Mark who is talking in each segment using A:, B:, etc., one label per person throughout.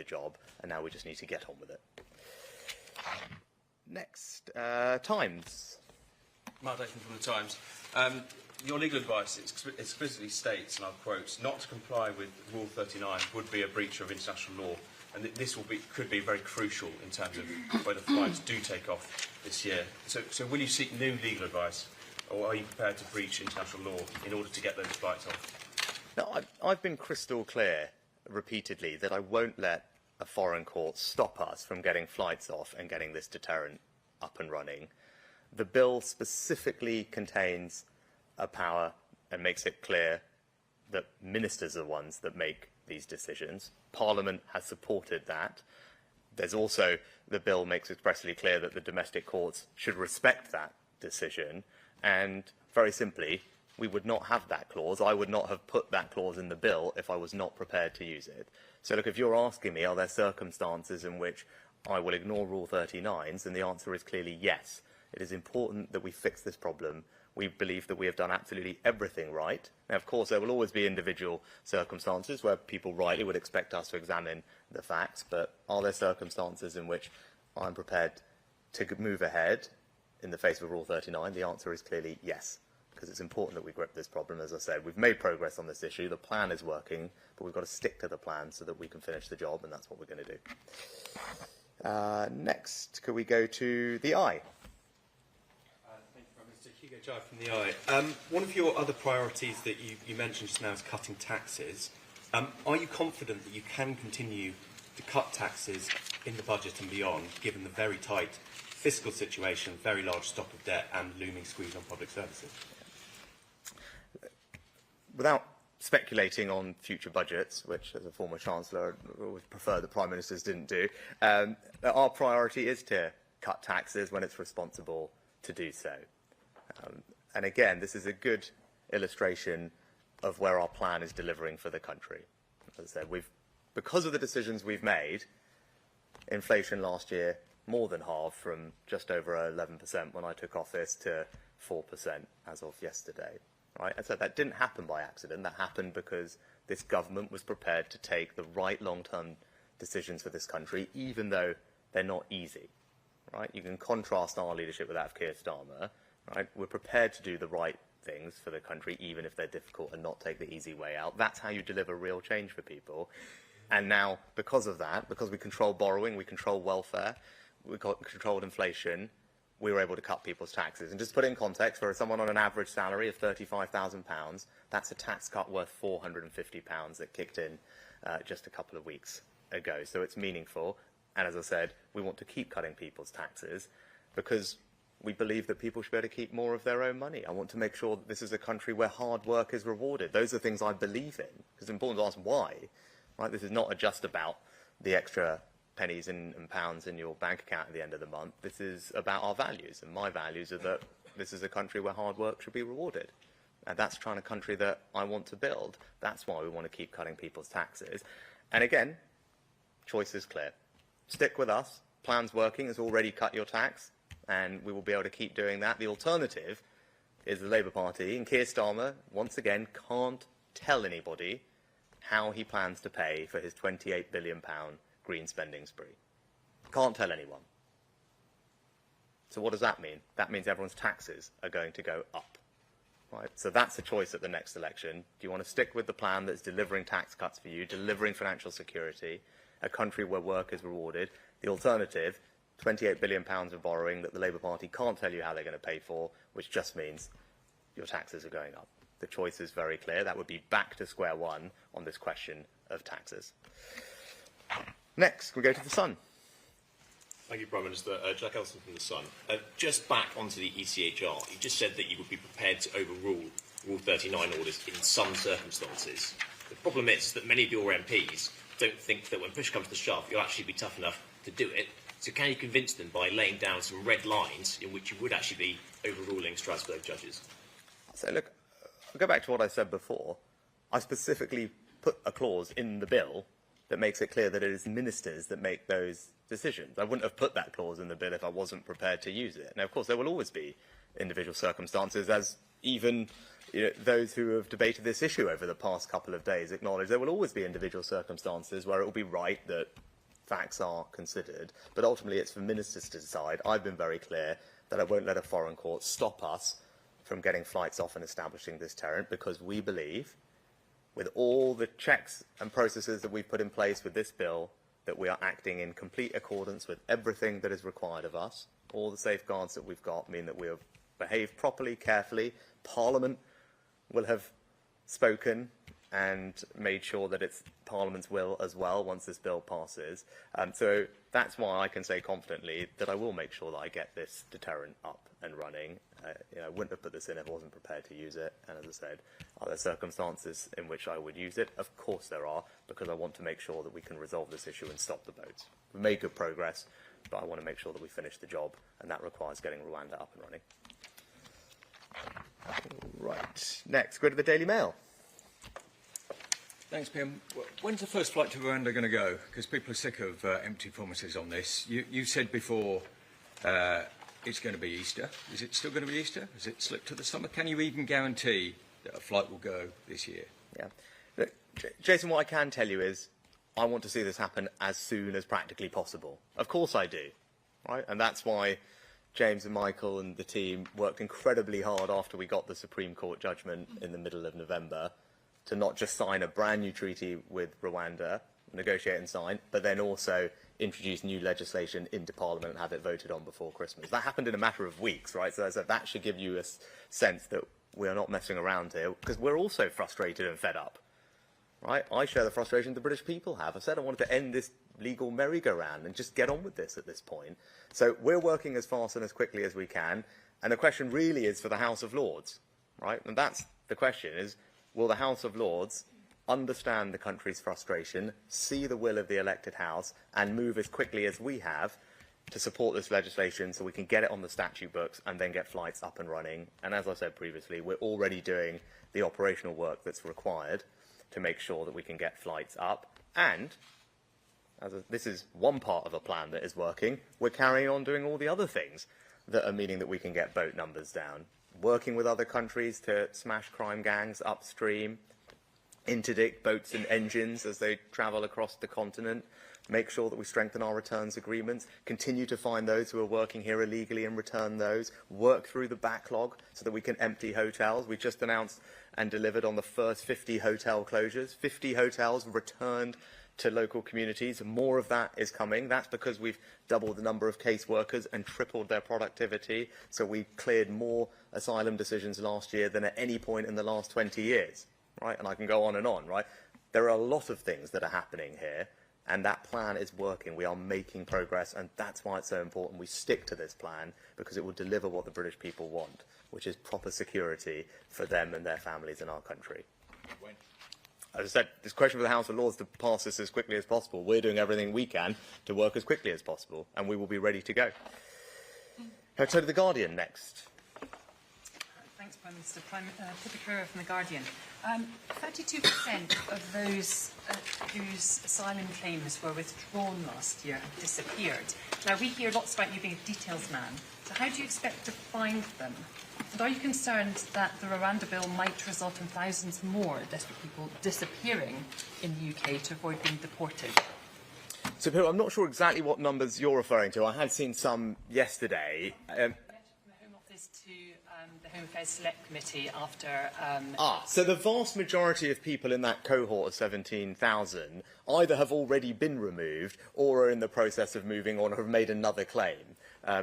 A: job, and now we just need to get on with it. Next, Times.
B: Mark Dakin from the Times. Your legal advice explicitly states, and I'll quote, not to comply with Rule 39 would be a breach of international law, and this could be very crucial in terms of whether flights do take off this year. So will you seek new legal advice, or are you prepared to breach international law in order to get those flights off?
A: Now, I've been crystal clear repeatedly that I won't let a foreign court stop us from getting flights off and getting this deterrent up and running. The bill specifically contains a power and makes it clear that ministers are the ones that make these decisions. Parliament has supported that. There's also, the bill makes expressly clear that the domestic courts should respect that decision, and very simply, we would not have that clause. I would not have put that clause in the bill if I was not prepared to use it. So look, if you're asking me, are there circumstances in which I will ignore Rule 39s, then the answer is clearly yes. It is important that we fix this problem. We believe that we have done absolutely everything right. Now, of course, there will always be individual circumstances where people rightly would expect us to examine the facts, but are there circumstances in which I'm prepared to move ahead in the face of Rule 39? The answer is clearly yes, because it's important that we grip this problem. As I said, we've made progress on this issue. The plan is working, but we've got to stick to the plan so that we can finish the job, and that's what we're going to do. Next, could we go to the Eye?
C: Hugo Jai from the Eye. One of your other priorities that you mentioned just now is cutting taxes. Are you confident that you can continue to cut taxes in the budget and beyond, given the very tight fiscal situation, very large stock of debt and looming squeeze on public services?
A: Without speculating on future budgets, which as a former Chancellor I would prefer that Prime Ministers didn't do, our priority is to cut taxes when it's responsible to do so. And again, this is a good illustration of where our plan is delivering for the country. As I said, because of the decisions we've made, inflation last year more than halved from just over 11% when I took office to 4% as of yesterday. Right? And so that didn't happen by accident. That happened because this government was prepared to take the right long-term decisions for this country, even though they're not easy. Right? You can contrast our leadership with that of Keir Starmer. Right? We're prepared to do the right things for the country, even if they're difficult, and not take the easy way out. That's how you deliver real change for people. And now, because of that, because we control borrowing, we control welfare, we controlled inflation, we were able to cut people's taxes. And just to put it in context, for someone on an average salary of £35,000, that's a tax cut worth £450 that kicked in just a couple of weeks ago. So it's meaningful. And as I said, we want to keep cutting people's taxes because we believe that people should be able to keep more of their own money. I want to make sure that this is a country where hard work is rewarded. Those are things I believe in. It's important to ask why. Right? This is not just about the extra pennies and pounds in your bank account at the end of the month. This is about our values. And my values are that this is a country where hard work should be rewarded. And that's the kind of country that I want to build. That's why we want to keep cutting people's taxes. And again, choice is clear. Stick with us. Plan's working. It's already cut your tax. And we will be able to keep doing that. The alternative is the Labour Party, and Keir Starmer, once again, can't tell anybody how he plans to pay for his £28 billion green spending spree. Can't tell anyone. So what does that mean? That means everyone's taxes are going to go up. Right? So that's a choice at the next election. Do you want to stick with the plan that's delivering tax cuts for you, delivering financial security, a country where work is rewarded? The alternative, £28 billion of borrowing that the Labour Party can't tell you how they're going to pay for, which just means your taxes are going up. The choice is very clear. That would be back to square one on this question of taxes. Next, we go to the Sun.
D: Thank you, Prime Minister. Jack Elson from the Sun. Just back onto the ECHR, you just said that you would be prepared to overrule Rule 39 orders in some circumstances. The problem is that many of your MPs don't think that when push comes to shove, you'll actually be tough enough to do it. So can you convince them by laying down some red lines in which you would actually be overruling Strasbourg judges?
A: So look, I'll go back to what I said before. I specifically put a clause in the bill that makes it clear that it is ministers that make those decisions. I wouldn't have put that clause in the bill if I wasn't prepared to use it. Now, of course, there will always be individual circumstances, as even those who have debated this issue over the past couple of days acknowledge there will always be individual circumstances where it will be right that facts are considered. But ultimately, it's for ministers to decide. I've been very clear that I won't let a foreign court stop us from getting flights off and establishing this deterrent, because we believe, with all the checks and processes that we've put in place with this bill, that we are acting in complete accordance with everything that is required of us. All the safeguards that we've got mean that we have behaved properly, carefully. Parliament will have spoken and made sure that it's Parliament's will as well once this bill passes. So that's why I can say confidently that I will make sure that I get this deterrent up and running. I wouldn't have put this in if I wasn't prepared to use it. And as I said, are there circumstances in which I would use it? Of course there are, because I want to make sure that we can resolve this issue and stop the boats. We've made good progress, but I want to make sure that we finish the job, and that requires getting Rwanda up and running. Right, next, go to the Daily Mail.
E: Thanks, Pim. When's the first flight to Rwanda going to go? Because people are sick of empty promises on this. You said before it's going to be Easter. Is it still going to be Easter? Has it slipped to the summer? Can you even guarantee that a flight will go this year?
A: Yeah. Look, Jason, what I can tell you is I want to see this happen as soon as practically possible. Of course I do, right? And that's why James and Michael and the team worked incredibly hard after we got the Supreme Court judgment in the middle of November to not just sign a brand new treaty with Rwanda, negotiate and sign, but then also introduce new legislation into Parliament and have it voted on before Christmas. That happened in a matter of weeks, right? So that should give you a sense that we are not messing around here, because we're also frustrated and fed up, right? I share the frustration the British people have. I said I wanted to end this legal merry-go-round and just get on with this at this point. So we're working as fast and as quickly as we can, and the question really is for the House of Lords, right? And that's the question, is will the House of Lords understand the country's frustration, see the will of the elected House, and move as quickly as we have to support this legislation so we can get it on the statute books and then get flights up and running. And as I said previously, we're already doing the operational work that's required to make sure that we can get flights up. And this is one part of a plan that is working. We're carrying on doing all the other things that are meaning that we can get boat numbers down. Working with other countries to smash crime gangs upstream, interdict boats and engines as they travel across the continent, make sure that we strengthen our returns agreements, continue to find those who are working here illegally and return those, work through the backlog so that we can empty hotels. We just announced and delivered on the first 50 hotel closures. 50 hotels returned to local communities. More of that is coming. That's because we've doubled the number of caseworkers and tripled their productivity. So we cleared more asylum decisions last year than at any point in the last 20 years, right? And I can go on, right? There are a lot of things that are happening here, and that plan is working. We are making progress, and that's why it's so important we stick to this plan, because it will deliver what the British people want, which is proper security for them and their families in our country.
D: When?
A: As I said, this question for the House of Lords to pass this as quickly as possible. We're doing everything we can to work as quickly as possible, and we will be ready to go. Let's go to The Guardian next.
F: Thanks, Prime Minister. Pippa Crerar from The Guardian. 32% of those whose asylum claims were withdrawn last year have disappeared. Now, we hear lots about you being a details man. So how do you expect to find them? And are you concerned that the Rwanda bill might result in thousands more desperate people disappearing in the UK to avoid being deported?
A: So, Pippa, I'm not sure exactly what numbers you're referring to. I had seen some yesterday.
F: From the Home Office to the Home Affairs Select Committee after...
A: So the vast majority of people in that cohort of 17,000 either have already been removed or are in the process of moving on or have made another claim.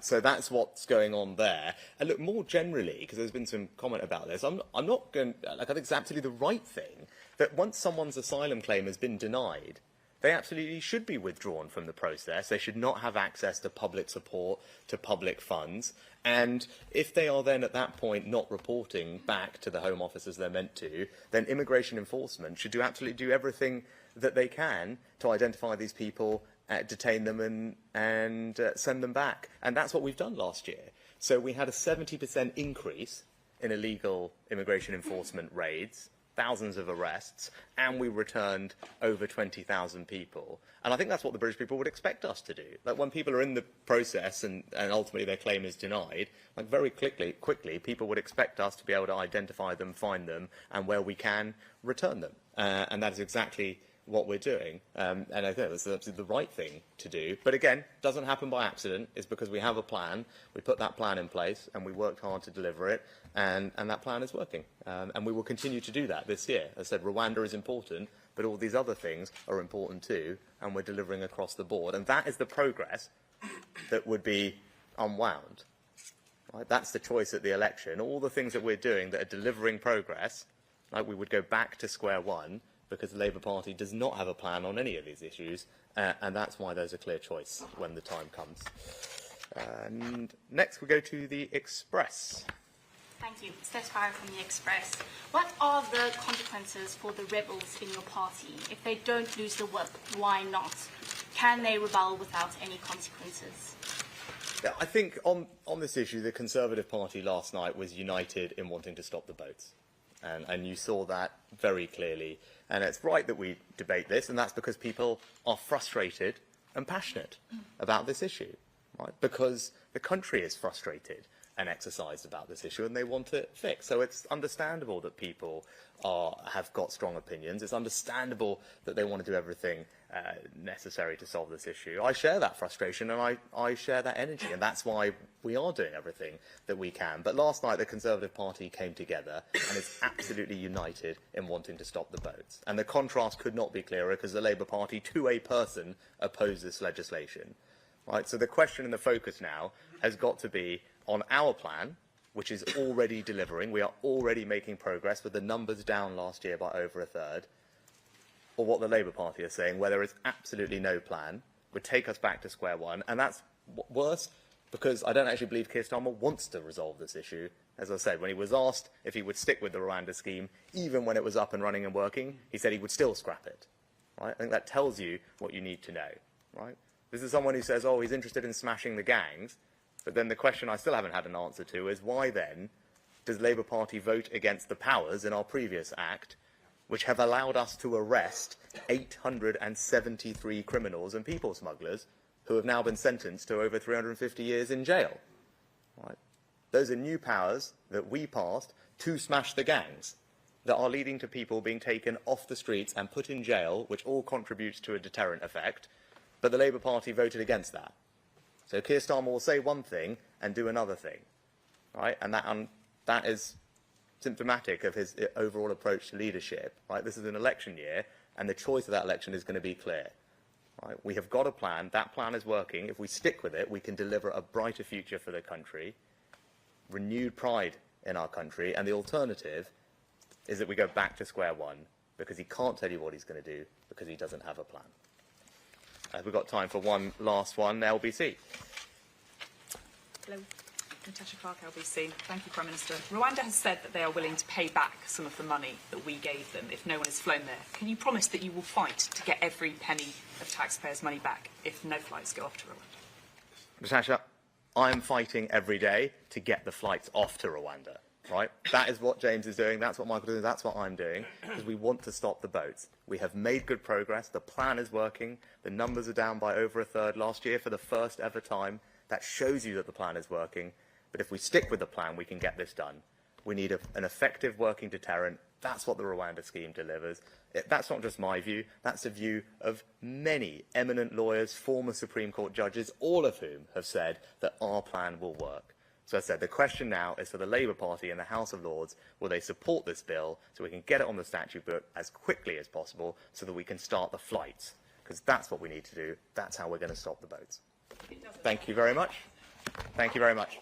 A: So that's what's going on there. And look, more generally, because there's been some comment about this, I'm not going... I think it's absolutely the right thing that once someone's asylum claim has been denied, they absolutely should be withdrawn from the process. They should not have access to public support, to public funds. And if they are then at that point not reporting back to the Home Office as they're meant to, then immigration enforcement should absolutely do everything that they can to identify these people, detain them and send them back. And that's what we've done last year. So we had a 70% increase in illegal immigration enforcement raids, thousands of arrests, and we returned over 20,000 people. And I think that's what the British people would expect us to do. Like when people are in the process and ultimately their claim is denied, like very quickly, people would expect us to be able to identify them, find them, and where we can, return them. And that is exactly what we're doing. And I think that's absolutely the right thing to do. But again, it doesn't happen by accident. It's because we have a plan, we put that plan in place, and we worked hard to deliver it, and that plan is working. And we will continue to do that this year. As I said, Rwanda is important, but all these other things are important too, and we're delivering across the board. And that is the progress that would be unwound. Right? That's the choice at the election. All the things that we're doing that are delivering progress, like we would go back to square one, because the Labour Party does not have a plan on any of these issues, and that's why there's a clear choice when the time comes. And next we go to the Express.
G: Thank you. Steph Farrow from the Express. What are the consequences for the rebels in your party? If they don't lose the whip, why not? Can they rebel without any consequences?
A: Yeah, I think on this issue, the Conservative Party last night was united in wanting to stop the boats. And you saw that very clearly. And it's right that we debate this, and that's because people are frustrated and passionate about this issue, right? Because the country is frustrated and exercised about this issue, and they want it fixed. So it's understandable that people have got strong opinions. It's understandable that they want to do everything necessary to solve this issue. I share that frustration, and I share that energy, and that's why we are doing everything that we can. But last night, the Conservative Party came together and is absolutely united in wanting to stop the boats. And the contrast could not be clearer, because the Labour Party, to a person, opposed this legislation. Right? So the question and the focus now has got to be on our plan, which is already delivering. We are already making progress, with the numbers down last year by over a third, or what the Labour Party are saying, where there is absolutely no plan, would take us back to square one. And that's worse, because I don't actually believe Keir Starmer wants to resolve this issue. As I said, when he was asked if he would stick with the Rwanda scheme, even when it was up and running and working, he said he would still scrap it. Right? I think that tells you what you need to know. Right? This is someone who says, oh, he's interested in smashing the gangs. But then the question I still haven't had an answer to is, why then does the Labour Party vote against the powers in our previous act, which have allowed us to arrest 873 criminals and people smugglers who have now been sentenced to over 350 years in jail? Right? Those are new powers that we passed to smash the gangs, that are leading to people being taken off the streets and put in jail, which all contributes to a deterrent effect. But the Labour Party voted against that. So Keir Starmer will say one thing and do another thing, right? And that is symptomatic of his overall approach to leadership, right? This is an election year, and the choice of that election is going to be clear, right? We have got a plan. That plan is working. If we stick with it, we can deliver a brighter future for the country, renewed pride in our country, and the alternative is that we go back to square one, because he can't tell you what he's going to do, because he doesn't have a plan. We've got time for one last one, LBC.
H: Hello. Natasha Clark, LBC. Thank you, Prime Minister. Rwanda has said that they are willing to pay back some of the money that we gave them if no one has flown there. Can you promise that you will fight to get every penny of taxpayers' money back if no flights go off to Rwanda?
A: Natasha, I'm fighting every day to get the flights off to Rwanda. Right? That is what James is doing, that's what Michael is doing, that's what I'm doing, because we want to stop the boats. We have made good progress, the plan is working, the numbers are down by over a third last year for the first ever time. That shows you that the plan is working, but if we stick with the plan, we can get this done. We need an effective working deterrent. That's what the Rwanda scheme delivers. That's not just my view, that's the view of many eminent lawyers, former Supreme Court judges, all of whom have said that our plan will work. So as I said, the question now is for the Labour Party in the House of Lords, will they support this bill so we can get it on the statute book as quickly as possible so that we can start the flights? Because that's what we need to do. That's how we're going to stop the boats. Thank you very much. Thank you very much.